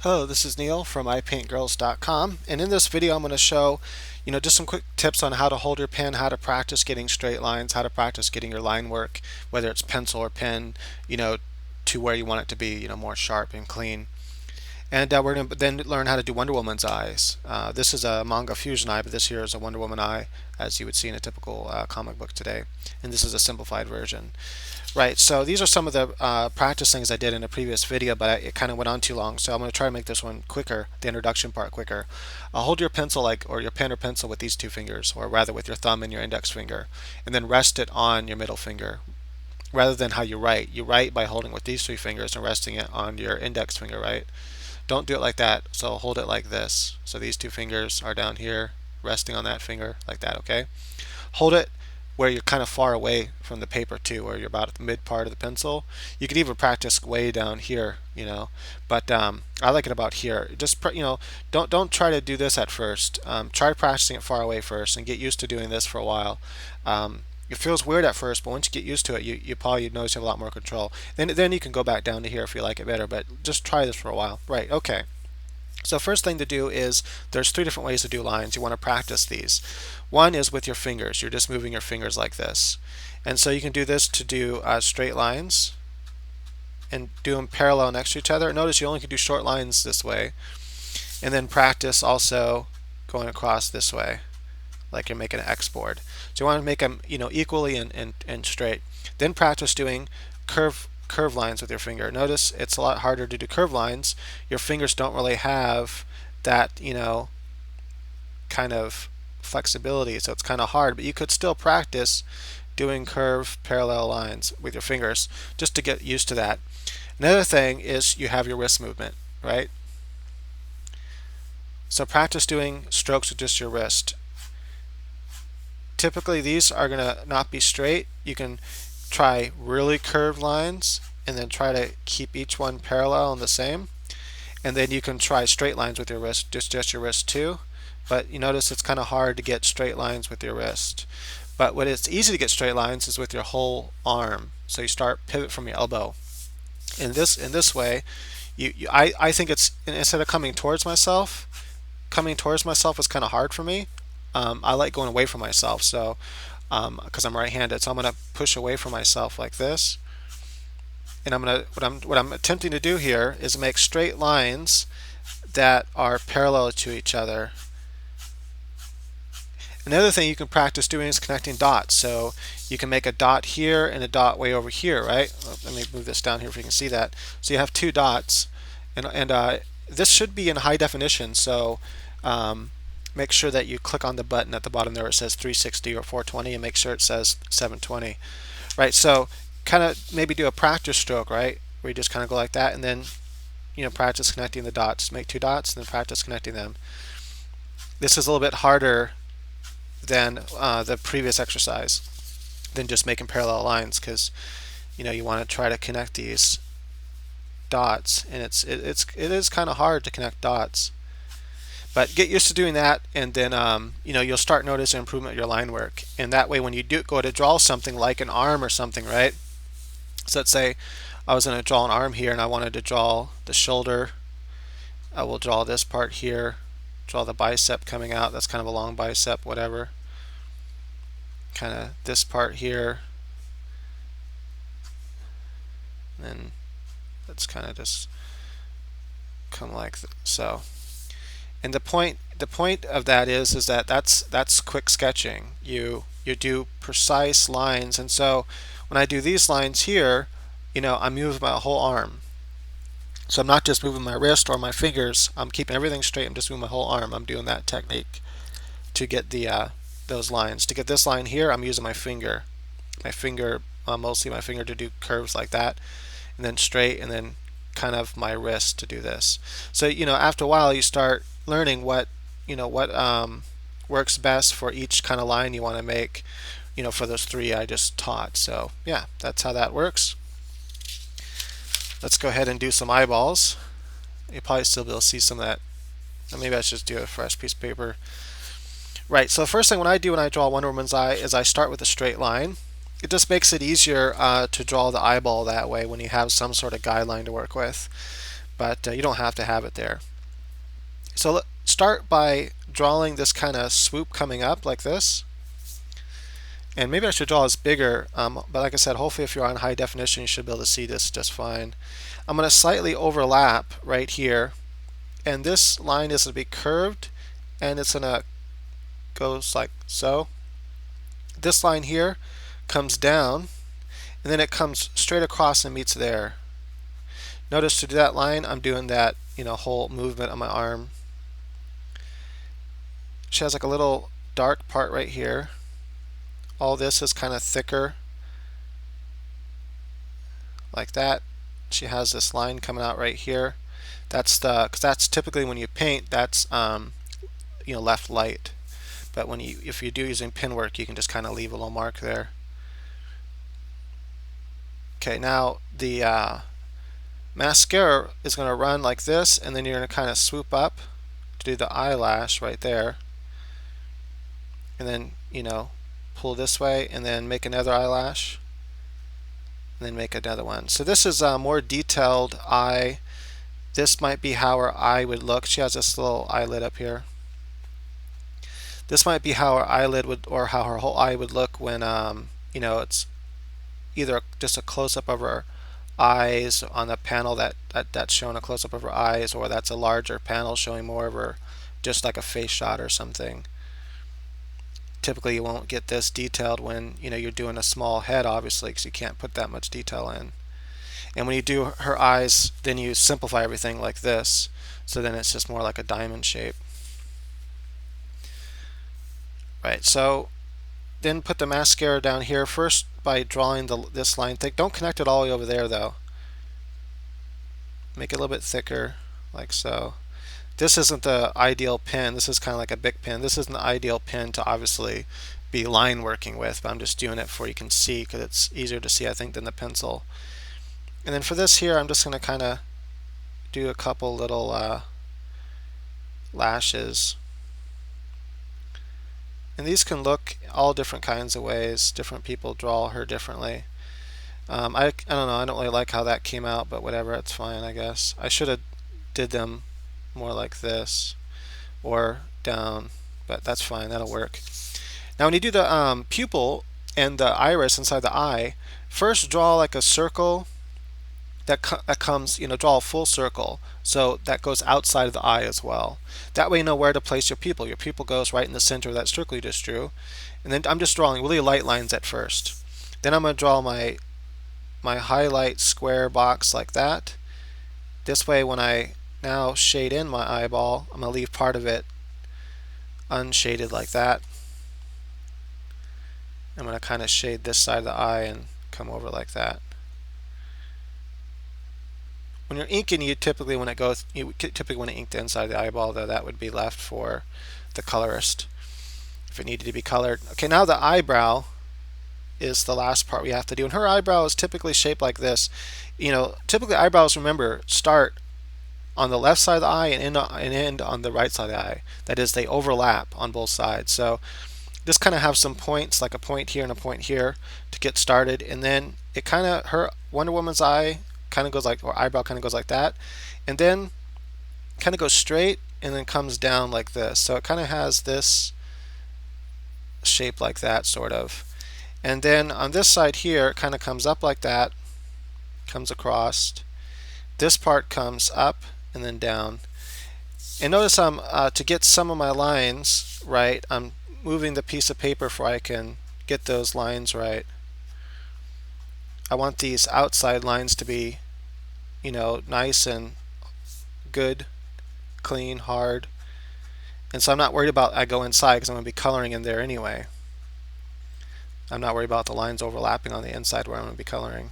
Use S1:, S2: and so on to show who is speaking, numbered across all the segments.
S1: Hello, this is Neil from iPaintGirls.com, and in this video I'm going to show, just some quick tips on how to hold your pen, how to practice getting straight lines, how to practice getting your line work, whether it's pencil or pen, to where you want it to be, more sharp and clean. And we're going to then learn how to do Wonder Woman's eyes. This is a manga fusion eye, but this here is a Wonder Woman eye, as you would see in a typical comic book today. And this is a simplified version. Right, so these are some of the practice things I did in a previous video, but it kind of went on too long, so I'm going to try to make this one quicker, the introduction part quicker. Hold your pencil or your pen or pencil with these two fingers, or rather with your thumb and your index finger, and then rest it on your middle finger, rather than how you write. You write by holding with these three fingers and resting it on your index finger, right? Don't do it like that, so hold it like this. So these two fingers are down here, resting on that finger, like that, okay? Hold it where you're kind of far away from the paper too, where you're about at the mid part of the pencil. You could even practice way down here, but I like it about here. Just don't try to do this at first. Try practicing it far away first and get used to doing this for a while. It feels weird at first, but once you get used to it, you probably notice you have a lot more control. Then you can go back down to here if you like it better, but just try this for a while. Right, okay. So first thing to do is there's three different ways to do lines. You want to practice these. One is with your fingers. You're just moving your fingers like this. And so you can do this to do straight lines and do them parallel next to each other. Notice you only can do short lines this way. And then practice also going across this way, like you're making an X board. So you want to make them equally and straight. Then practice doing curve lines with your finger. Notice it's a lot harder to do curve lines. Your fingers don't really have that, kind of flexibility, so it's kind of hard, but you could still practice doing curve parallel lines with your fingers just to get used to that. Another thing is you have your wrist movement, right? So practice doing strokes with just your wrist. Typically these are going to not be straight. You can try really curved lines and then try to keep each one parallel and the same, and then you can try straight lines with your wrist, just your wrist too, but you notice it's kind of hard to get straight lines with your wrist. But when it's easy to get straight lines is with your whole arm. So you start pivot from your elbow. In this way, I think it's, instead of coming towards myself is kind of hard for me. I like going away from myself, so because I'm right-handed, so I'm going to push away from myself like this, and what I'm attempting to do here is make straight lines that are parallel to each other. Another thing you can practice doing is connecting dots. So you can make a dot here and a dot way over here, right? Let me move this down here if you can see that. So you have two dots, and this should be in high definition. So make sure that you click on the button at the bottom there where it says 360 or 420, and make sure it says 720. Right, so kind of maybe do a practice stroke, right, where you just kind of go like that, and then practice connecting the dots. Make two dots and then practice connecting them. This is a little bit harder than the previous exercise, than just making parallel lines, because you want to try to connect these dots, and it is kind of hard to connect dots. But get used to doing that, and then you'll start noticing improvement in your line work. And that way, when you do go to draw something like an arm or something, right? So let's say I was going to draw an arm here, and I wanted to draw the shoulder. I will draw this part here, draw the bicep coming out. That's kind of a long bicep, whatever. Kind of this part here, and then let's kind of just come like so. And the point of that is that that's quick sketching. You do precise lines, and so when I do these lines here, I'm moving my whole arm. So I'm not just moving my wrist or my fingers. I'm keeping everything straight. I'm just moving my whole arm. I'm doing that technique to get those lines. To get this line here, I'm using my finger, mostly my finger, to do curves like that, and then straight, and then kind of my wrist to do this. So after a while you start learning what works best for each kind of line you want to make, for those three I just taught. So yeah, that's how that works. Let's go ahead and do some eyeballs. You'll probably still be able to see some of that. Maybe I should just do a fresh piece of paper. Right, so the first thing when I draw Wonder Woman's eye is I start with a straight line. It just makes it easier to draw the eyeball that way when you have some sort of guideline to work with. but you don't have to have it there. So let's start by drawing this kind of swoop coming up like this. And maybe I should draw this bigger, but like I said, hopefully if you're on high definition, you should be able to see this just fine. I'm going to slightly overlap right here, and this line is going to be curved, and it's going to go like so. This line here comes down, and then it comes straight across and meets there. Notice to do that line, I'm doing that, whole movement on my arm. She has like a little dark part right here. All this is kind of thicker, like that. She has this line coming out right here. Because that's typically when you paint, that's left light. But if you do using pen work, you can just kind of leave a little mark there. Okay, now the mascara is going to run like this, and then you're going to kind of swoop up to do the eyelash right there, and then pull this way, and then make another eyelash, and then make another one. So this is a more detailed eye. This might be how her eye would look. She has this little eyelid up here. This might be how her eyelid would, or how her whole eye would look when it's either just a close-up of her eyes on the panel that's showing a close-up of her eyes, or that's a larger panel showing more of her, just like a face shot or something. Typically you won't get this detailed when you're doing a small head, obviously, because you can't put that much detail in. And when you do her eyes, then you simplify everything like this, so then it's just more like a diamond shape. Right, so then put the mascara down here first by drawing this line thick. Don't connect it all the way over there though. Make it a little bit thicker, like so. This isn't the ideal pen. This is kind of like a Bic pen. This isn't the ideal pen to obviously be line working with, but I'm just doing it for you can see, because it's easier to see, I think, than the pencil. And then for this here, I'm just going to kind of do a couple little lashes. And these can look all different kinds of ways. Different people draw her differently. I don't know, I don't really like how that came out, but whatever, it's fine, I guess. I should have did them more like this, or down, but that's fine, that'll work. Now when you do the pupil and the iris inside the eye, first draw like a circle that comes, draw a full circle, so that goes outside of the eye as well. That way you know where to place your pupil. Your pupil goes right in the center of that circle you just drew. And then I'm just drawing really light lines at first. Then I'm going to draw my highlight square box like that. This way when I now shade in my eyeball, I'm going to leave part of it unshaded like that. I'm going to kind of shade this side of the eye and come over like that. When you're inking, you typically want to ink the inside of the eyeball, though that would be left for the colorist if it needed to be colored. Okay, now the eyebrow is the last part we have to do, and her eyebrow is typically shaped like this. Typically eyebrows, remember, start on the left side of the eye and end on the right side of the eye. That is, they overlap on both sides. So just kind of have some points, like a point here and a point here, to get started, and then it kind of, her Wonder Woman's eye kind of goes like, or eyebrow kind of goes like that, and then kind of goes straight and then comes down like this. So it kind of has this shape like that, sort of. And then on this side here, it kind of comes up like that, comes across. This part comes up and then down. And notice I'm to get some of my lines right, I'm moving the piece of paper so I can get those lines right. I want these outside lines to be, nice and good, clean, hard. And so I'm not worried about I go inside, because I'm going to be coloring in there anyway. I'm not worried about the lines overlapping on the inside where I'm going to be coloring.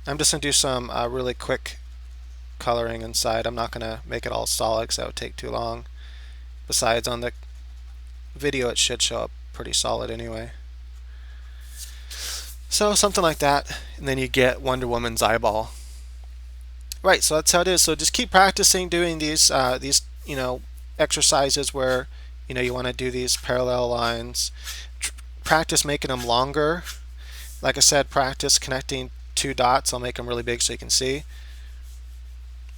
S1: I'm just going to do some really quick coloring inside. I'm not going to make it all solid because that would take too long. Besides, on the video it should show up pretty solid anyway. So something like that, and then you get Wonder Woman's eyeball. Right, so that's how it is. So just keep practicing doing these exercises where you want to do these parallel lines. Practice making them longer. Like I said, practice connecting two dots. I'll make them really big so you can see.